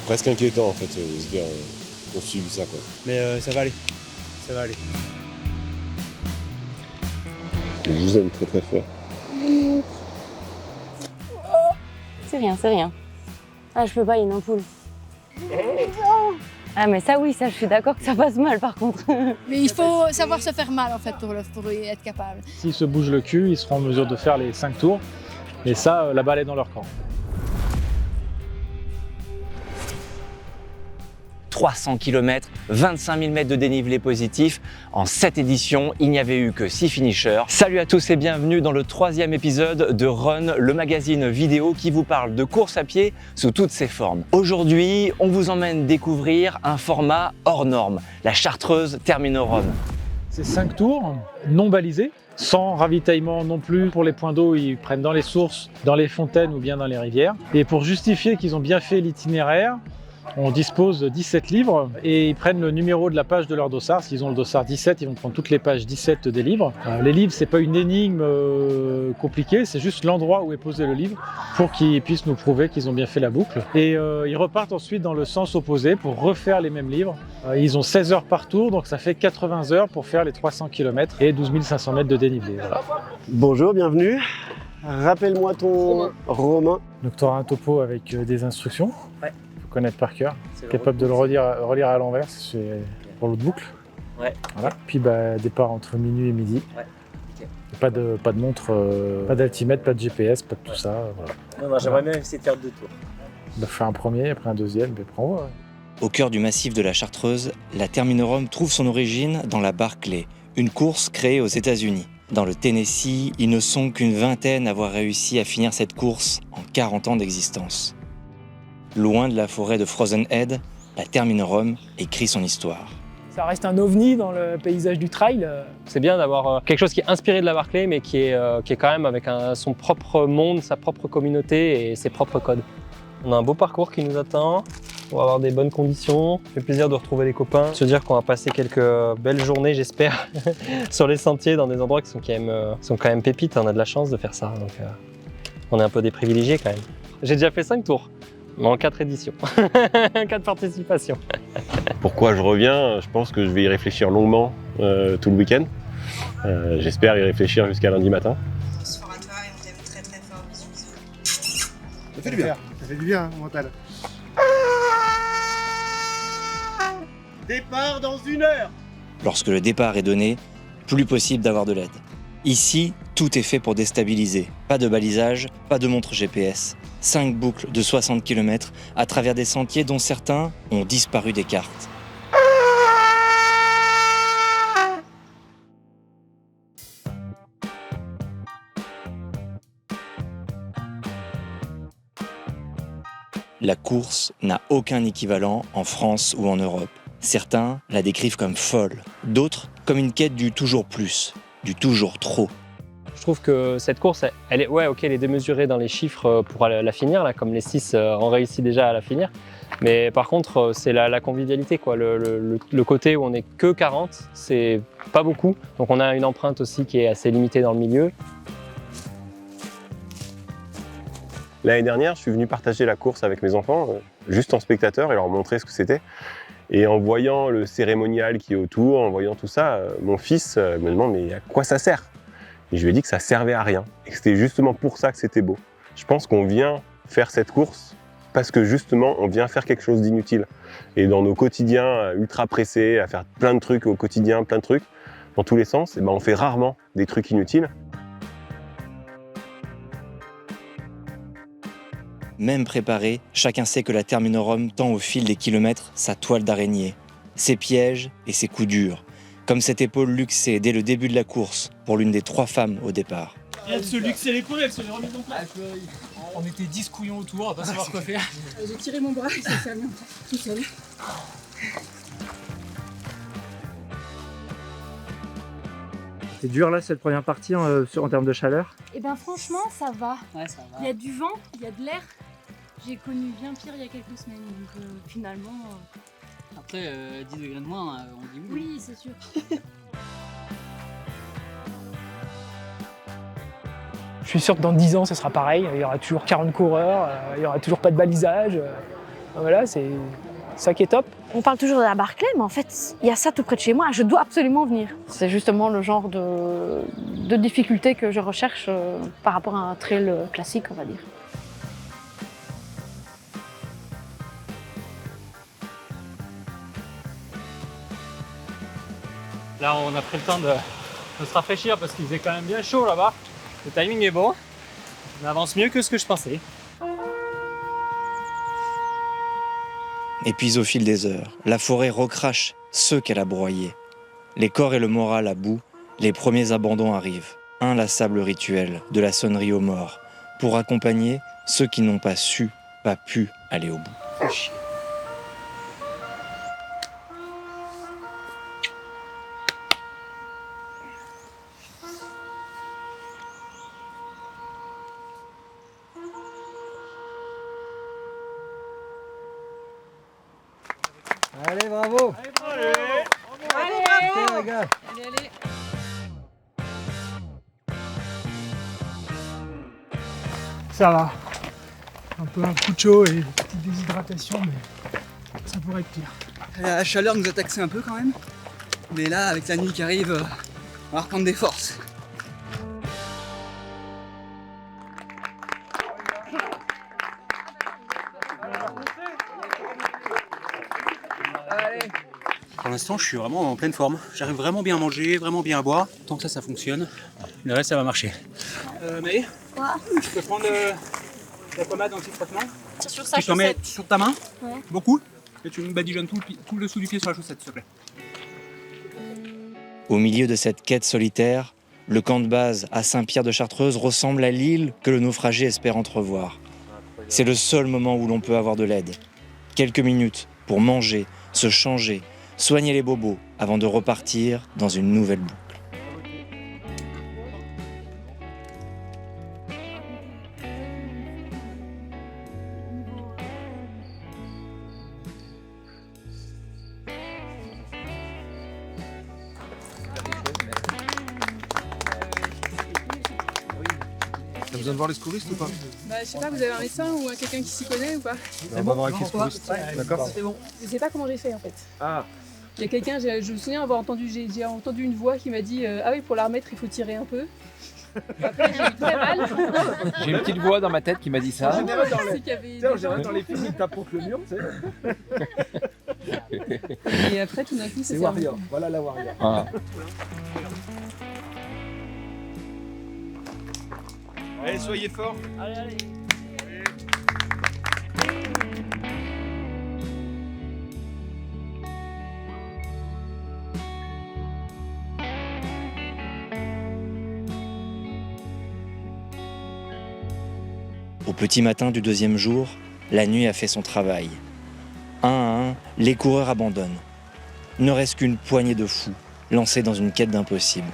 C'est presque inquiétant en fait, de se dire qu'on subit ça quoi. Mais ça va aller, ça va aller. Je vous aime très très fort. C'est rien, c'est rien. Ah, je peux pas, il y a une ampoule. Ah, mais ça, oui, ça, je suis d'accord que ça passe mal par contre. Mais il faut savoir se faire mal en fait pour y être capable. S'ils se bougent le cul, ils seront en mesure de faire les 5 tours. Et ça, la balle est dans leur camp. 300 km, 25 000 mètres de dénivelé positif. En cette édition, il n'y avait eu que 6 finishers. Salut à tous et bienvenue dans le 3e épisode de Run, le magazine vidéo qui vous parle de course à pied sous toutes ses formes. Aujourd'hui, on vous emmène découvrir un format hors norme, la chartreuse Termino-Run. C'est 5 tours, non balisés, sans ravitaillement non plus. Pour les points d'eau, ils prennent dans les sources, dans les fontaines ou bien dans les rivières. Et pour justifier qu'ils ont bien fait l'itinéraire, on dispose de 17 livres et ils prennent le numéro de la page de leur dossard. S'ils ont le dossard 17, ils vont prendre toutes les pages 17 des livres. Les livres, c'est pas une énigme compliquée, c'est juste l'endroit où est posé le livre pour qu'ils puissent nous prouver qu'ils ont bien fait la boucle. Et ils repartent ensuite dans le sens opposé pour refaire les mêmes livres. Ils ont 16 heures par tour, donc ça fait 80 heures pour faire les 300 km et 12 500 mètres de dénivelé. Voilà. Bonjour, bienvenue. Rappelle-moi ton Romain. Donc tu auras un topo avec des instructions. Ouais. Connaître par cœur, capable de le relire à l'envers, c'est pour l'autre boucle. Ouais. Voilà. Puis départ entre minuit et midi. Ouais. Okay. Pas de montre, pas d'altimètre, pas de GPS, pas de tout ça. Voilà. Non, j'aimerais bien essayer de faire 2 tours. Faire un premier, après un deuxième, puis après on voit. Au cœur du massif de la Chartreuse, la Termino-Run trouve son origine dans la Barclay, une course créée aux États-Unis. Dans le Tennessee, ils ne sont qu'une vingtaine à avoir réussi à finir cette course en 40 ans d'existence. Loin de la forêt de Frozen Head, la Termino-Run écrit son histoire. Ça reste un ovni dans le paysage du trail. C'est bien d'avoir quelque chose qui est inspiré de la Barclay, mais qui est quand même avec son propre monde, sa propre communauté et ses propres codes. On a un beau parcours qui nous attend, on va avoir des bonnes conditions. Ça fait plaisir de retrouver les copains, se dire qu'on va passer quelques belles journées, j'espère, sur les sentiers, dans des endroits qui sont quand même pépites. On a de la chance de faire ça, donc on est un peu des privilégiés quand même. J'ai déjà fait 5 tours. En 4 éditions, 4 participations. Pourquoi je reviens? Je pense que je vais y réfléchir longuement tout le week-end. J'espère y réfléchir jusqu'à lundi matin. On se fera toi et on t'aime très très fort. Bisous bisous. Ça fait du bien. Ça fait du bien, mental. Départ dans 1 heure. Lorsque le départ est donné, plus possible d'avoir de l'aide. Ici, tout est fait pour déstabiliser. Pas de balisage, pas de montre GPS. 5 boucles de 60 km à travers des sentiers dont certains ont disparu des cartes. La course n'a aucun équivalent en France ou en Europe. Certains la décrivent comme folle, d'autres comme une quête du toujours plus, du toujours trop. Je trouve que cette course, elle est démesurée dans les chiffres pour la finir, là, comme les 6 ont réussi déjà à la finir. Mais par contre, c'est la convivialité, quoi. Le côté où on n'est que 40, c'est pas beaucoup. Donc on a une empreinte aussi qui est assez limitée dans le milieu. L'année dernière, je suis venu partager la course avec mes enfants, juste en spectateur, et leur montrer ce que c'était. Et en voyant le cérémonial qui est autour, en voyant tout ça, mon fils me demande « mais à quoi ça sert ?» Et je lui ai dit que ça servait à rien, et que c'était justement pour ça que c'était beau. Je pense qu'on vient faire cette course parce que justement, on vient faire quelque chose d'inutile. Et dans nos quotidiens ultra pressés, à faire plein de trucs au quotidien, plein de trucs, dans tous les sens, on fait rarement des trucs inutiles. Même préparé, chacun sait que la Termino-Run tend au fil des kilomètres sa toile d'araignée, ses pièges et ses coups durs, comme cette épaule luxée dès le début de la course pour l'une des 3 femmes au départ. Elle se luxait l'épaule, elle se les remise en place. On était 10 couillons autour, on va pas savoir quoi faire. J'ai tiré mon bras et ça s'est mis tout seul. C'est dur là cette première partie en termes de chaleur? Eh ben franchement ça va. Ouais, ça va. Il y a du vent, il y a de l'air. J'ai connu bien pire il y a quelques semaines, donc finalement... Après, 10 degrés de moins, on dit oui. Oui, c'est sûr. Je suis sûr que dans 10 ans, ce sera pareil. Il y aura toujours 40 coureurs, il y aura toujours pas de balisage. Voilà, c'est ça qui est top. On parle toujours de la Barclay, mais en fait, il y a ça tout près de chez moi, je dois absolument venir. C'est justement le genre de difficulté que je recherche par rapport à un trail classique, on va dire. Là, on a pris le temps de se rafraîchir parce qu'il faisait quand même bien chaud là-bas. Le timing est bon. On avance mieux que ce que je pensais. Et puis au fil des heures, la forêt recrache ceux qu'elle a broyés. Les corps et le moral à bout, les premiers abandons arrivent. Inlassable rituel de la sonnerie aux morts pour accompagner ceux qui n'ont pas su, pas pu aller au bout. Allez, bravo! Allez, Allez, les gars! Allez. Ça va. Un peu un coup de chaud et une petite déshydratation, mais ça pourrait être pire. La chaleur nous a taxé un peu quand même. Mais là, avec la nuit qui arrive, on va reprendre des forces. Pour l'instant, je suis vraiment en pleine forme. J'arrive vraiment bien à manger, vraiment bien à boire. Tant que ça fonctionne, le reste, ça va marcher. Mais je peux prendre la pommade anti-frottement. Sur sa Tu t'en mets chaussette. sur ta main, Ouais. beaucoup, et tu me badigeonnes tout le dessous du pied sur la chaussette, s'il te plaît. Au milieu de cette quête solitaire, le camp de base à Saint-Pierre de Chartreuse ressemble à l'île que le naufragé espère entrevoir. C'est le seul moment où l'on peut avoir de l'aide. Quelques minutes pour manger, se changer, soigner les bobos avant de repartir dans une nouvelle boucle. T'as besoin de voir les secouristes ou pas? Bah, je sais pas, vous avez un médecin ou quelqu'un qui s'y connaît ou pas? On va voir avec les secouristes. D'accord? C'est bon. Je sais pas comment j'ai fait en fait. Ah. Il y a quelqu'un, je me souviens avoir entendu, j'ai entendu une voix qui m'a dit ah oui, pour la remettre, il faut tirer un peu. Après, j'ai eu très mal. J'ai une petite voix dans ma tête qui m'a dit ça. En général, dans les films, ils tapent contre le mur, tu sais. Et après, tout d'un coup, c'est Warrior. Voilà la Warrior. Ah. Allez, soyez forts. Allez. Au petit matin du deuxième jour, la nuit a fait son travail. Un à un, les coureurs abandonnent. Il ne reste qu'une poignée de fous, lancés dans une quête d'impossible.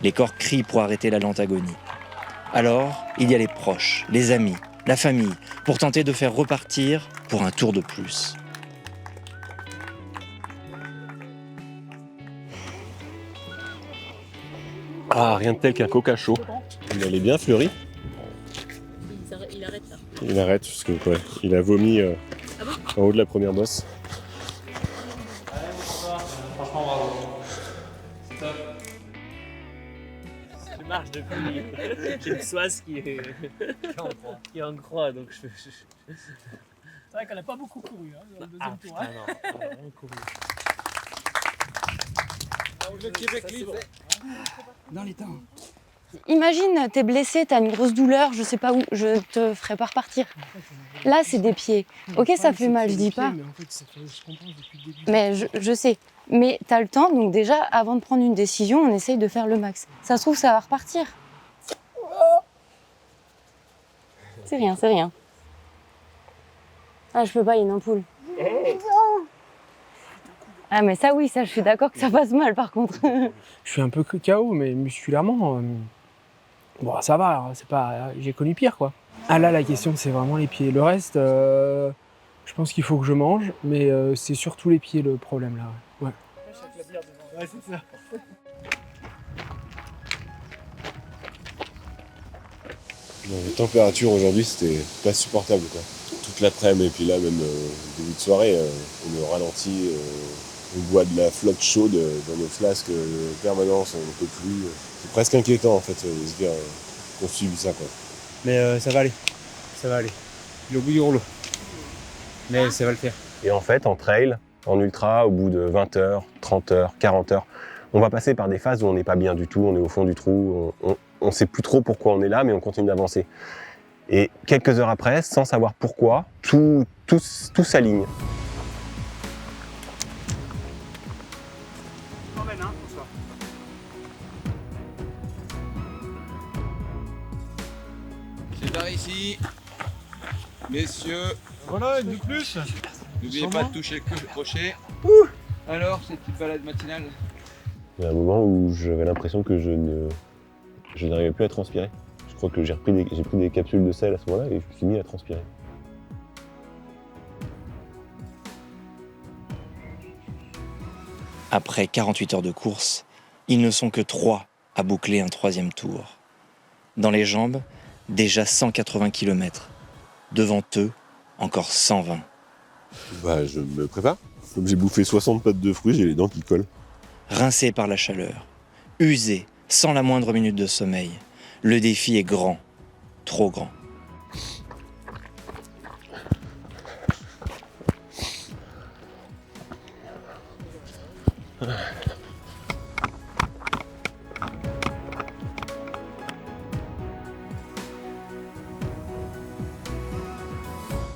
Les corps crient pour arrêter la lente agonie. Alors, il y a les proches, les amis, la famille, pour tenter de faire repartir pour un tour de plus. Ah, rien de tel qu'un coca chaud. Il allait bien fleuri. Il arrête là. Il arrête parce que ouais, il a vomi en haut de la première bosse. Franchement, bravo. C'est top. Je marche depuis. J'ai une soise qui est en croix, donc je. C'est vrai qu'elle n'a pas beaucoup couru dans le deuxième tour. Putain, non, elle a rien couru. Le Québec libre. Dans les temps. Imagine, t'es blessé, t'as une grosse douleur, je sais pas où, je te ferai pas repartir. Là, c'est des pieds. Ok, ça fait mal, je dis pas. Mais en fait, ça fait, je comprends depuis le début. Mais je sais. Mais t'as le temps, donc déjà, avant de prendre une décision, on essaye de faire le max. Ça se trouve, ça va repartir. C'est rien, c'est rien. Ah, je peux pas, il y a une ampoule. Ah, mais ça, oui, ça, je suis d'accord que ça passe mal, par contre. Je suis un peu KO, mais musculairement, bon, ça va, c'est pas, j'ai connu pire, quoi. Ah là, la question, c'est vraiment les pieds. Le reste, je pense qu'il faut que je mange, mais c'est surtout les pieds le problème, là. Ouais. Ouais, c'est ça. Les températures aujourd'hui, c'était pas supportable, quoi. Toute l'après-midi et puis là même début de soirée, on est au ralenti, on boit de la flotte chaude dans nos flasques permanence, on ne peut plus. C'est presque inquiétant en fait de se dire qu'on subit ça quoi. Mais ça va aller. Ça va aller. Il est au bout du rouleau. Mais ça va le faire. Et en fait, en trail, en ultra, au bout de 20 heures, 30 heures, 40 heures, on va passer par des phases où on n'est pas bien du tout, on est au fond du trou, on ne sait plus trop pourquoi on est là, mais on continue d'avancer. Et quelques heures après, sans savoir pourquoi, tout s'aligne. C'est par ici. Messieurs. Voilà, une de plus. N'oubliez pas de toucher le crochet. Alors, cette petite balade matinale? Il y a un moment où j'avais l'impression que je n'arrivais plus à transpirer. Je crois que j'ai pris des capsules de sel à ce moment-là et je me suis mis à transpirer. Après 48 heures de course, ils ne sont que 3 à boucler un 3e tour. Dans les jambes, déjà 180 km. Devant eux, encore 120. Bah je me prépare. Comme j'ai bouffé 60 pâtes de fruits, j'ai les dents qui collent. Rincés par la chaleur, usés, sans la moindre minute de sommeil, le défi est grand, trop grand.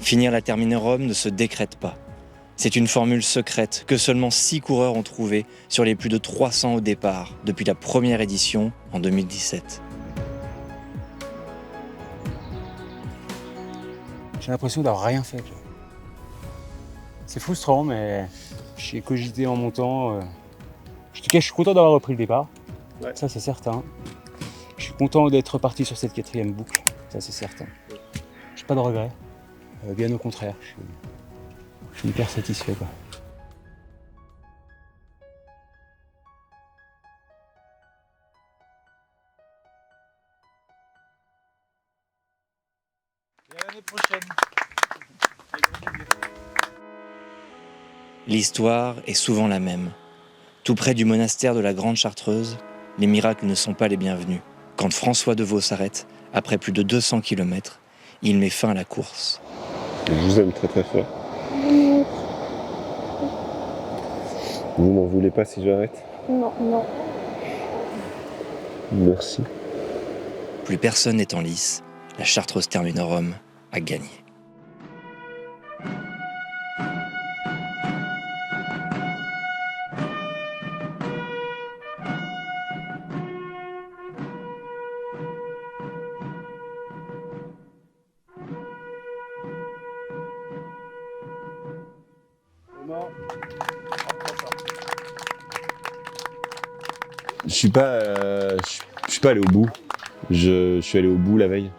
Finir la Termine Rome ne se décrète pas. C'est une formule secrète que seulement 6 coureurs ont trouvée sur les plus de 300 au départ depuis la première édition en 2017. J'ai l'impression d'avoir rien fait. C'est frustrant, mais j'ai cogité en montant. En tout cas, je suis content d'avoir repris le départ. Ouais. Ça, c'est certain. Je suis content d'être parti sur cette 4e boucle. Ça, c'est certain. J'ai pas de regrets. Bien au contraire. Je suis hyper satisfait, quoi. Et à l'année prochaine. L'histoire est souvent la même. Tout près du monastère de la Grande Chartreuse, les miracles ne sont pas les bienvenus. Quand François Deveau s'arrête, après plus de 200 km, il met fin à la course. Je vous aime très très fort. Vous m'en voulez pas si j'arrête? Non, non. Merci. Plus personne n'est en lice, la Chartreuse Termine Rome a gagné. Je suis pas allé au bout. Je suis allé au bout la veille.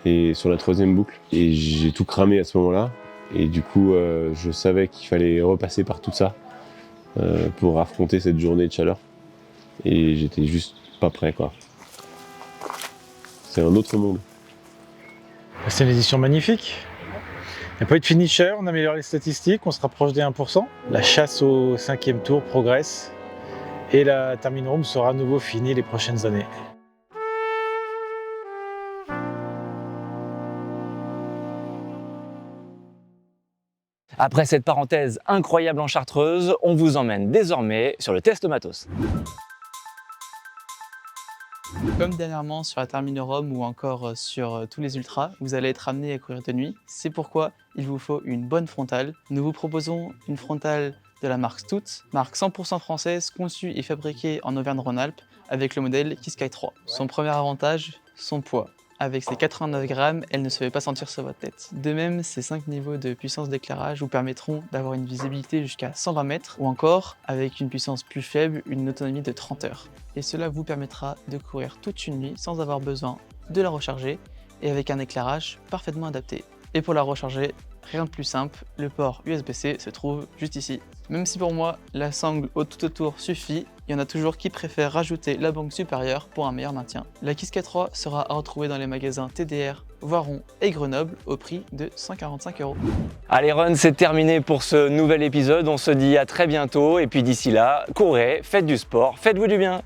Et sur la 3e boucle. Et j'ai tout cramé à ce moment-là. Et du coup, je savais qu'il fallait repasser par tout ça pour affronter cette journée de chaleur. Et j'étais juste pas prêt, quoi. C'est un autre monde. C'est une édition magnifique. Il n'y a pas eu de finisher, on améliore les statistiques, on se rapproche des 1%. La chasse au 5e tour progresse. Et la Termine Rome sera à nouveau finie les prochaines années. Après cette parenthèse incroyable en Chartreuse, on vous emmène désormais sur le test matos. Comme dernièrement sur la Termine Rome ou encore sur tous les ultras, vous allez être amené à courir de nuit. C'est pourquoi il vous faut une bonne frontale. Nous vous proposons une frontale de la marque Stout, marque 100% française, conçue et fabriquée en Auvergne-Rhône-Alpes avec le modèle Qishqai 3. Son premier avantage, son poids. Avec ses 89 grammes, elle ne se fait pas sentir sur votre tête. De même, ces 5 niveaux de puissance d'éclairage vous permettront d'avoir une visibilité jusqu'à 120 mètres ou encore, avec une puissance plus faible, une autonomie de 30 heures. Et cela vous permettra de courir toute une nuit sans avoir besoin de la recharger et avec un éclairage parfaitement adapté. Et pour la recharger, rien de plus simple, le port USB-C se trouve juste ici. Même si pour moi, la sangle au tout autour suffit, il y en a toujours qui préfèrent rajouter la banque supérieure pour un meilleur maintien. La Qishqai 3 sera à retrouver dans les magasins TDR Voiron et Grenoble au prix de 145 €. Allez Run, c'est terminé pour ce nouvel épisode. On se dit à très bientôt et puis d'ici là, courez, faites du sport, faites-vous du bien.